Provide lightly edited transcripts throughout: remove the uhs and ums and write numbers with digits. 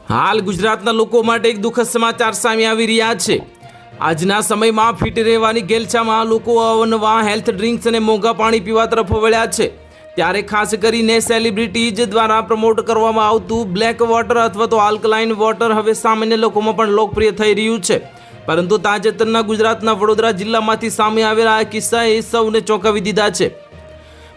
હાલ ગુજરાતના લોકો માટે એક દુઃખદ સમાચાર સામે આવી રહ્યા છે। આજના સમયમાં ફિટ રહેવાની ગેલછામાં લોકો અવનવા હેલ્થ ડ્રિંક્સ અને મોંઘા પાણી પીવા તરફ વળ્યા છે। ત્યારે ખાસ કરીને સેલિબ્રિટીઝ દ્વારા પ્રમોટ કરવામાં આવતું બ્લેક વોટર અથવા તો આલ્કલાઇન વોટર હવે સામાન્ય લોકોમાં પણ લોકપ્રિય થઈ રહ્યું છે। પરંતુ તાજેતરના ગુજરાતના વડોદરા જિલ્લામાંથી સામે આવેલા આ કિસ્સાએ સૌને ચોંકાવી દીધા છે।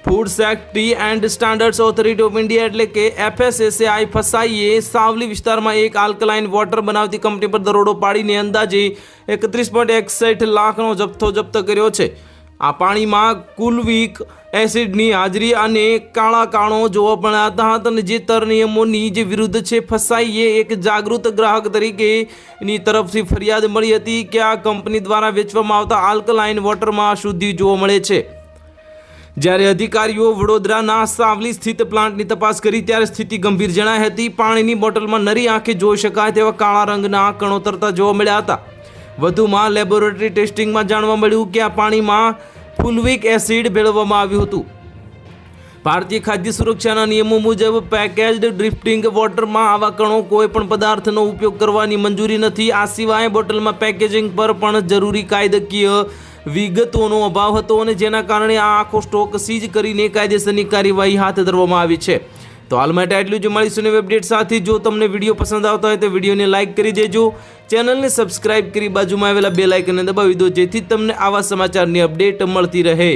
Food safety and standards authority of India એટલે કે FSSAI ફસાઈએ સાવલી વિસ્તારમાં એક આલ્કલાઇન વોટર બનાવતી કંપની પર દરોડો પાડીને અંદાજે 31.61 લાખનો જથ્થો જપ્ત કર્યો છે। આ પાણીમાં કુલવિક એસિડની હાજરી અને કાળા કાણો જોવા મળ્યા હતા અને જે તર નિયમોની જે વિરુદ્ધ છે। ફસાઈએ એક જાગૃત ગ્રાહક તરીકેની તરફથી ફરિયાદ મળી હતી કે આ કંપની દ્વારા વેચવામાં આવતા આલ્કલાઇન વોટરમાં અશુદ્ધિ જોવા મળે છે। જ્યારે અધિકારીઓ વડોદરાના સાવલી સ્થિત પ્લાન્ટની તપાસ કરી ત્યારે સ્થિતિ ગંભીર જણાઈ હતી। પાણીની બોટલમાં નરી આંખે જોઈ શકાય તેવા કાળા રંગના કણો તરતા જોવા મળ્યા હતા। વધુમાં લેબોરેટરી ટેસ્ટિંગમાં જાણવા મળ્યું કે આ પાણીમાં ફુલવિક એસિડ ભેળવવામાં આવ્યું હતું। ભારતીય ખાદ્ય સુરક્ષાના નિયમો મુજબ પેકેજ્ડ ડ્રિફ્ટિંગ વોટરમાં આવા કણો કોઈ પણ પદાર્થનો ઉપયોગ કરવાની મંજૂરી નથી। આ સિવાય બોટલમાં પેકેજિંગ પર પણ જરૂરી કાયદાકીય વિગતોનો અભાવ હતો અને જેના કારણે આ આખો સ્ટોક સીઝ કરીને કાયદેસરની કાર્યવાહી હાથ ધરવામાં આવી છે। તો હાલ માટે આટલું જ। મળીશું નવી અપડેટ સાથે। જો તમને વિડીયો પસંદ આવતો હોય તો વિડીયોને લાઇક કરી દેજો, ચેનલને સબસ્ક્રાઇબ કરી બાજુમાં આવેલા બેલ આઇકનને દબાવી દો જેથી તમને આવા સમાચારની અપડેટ મળતી રહે।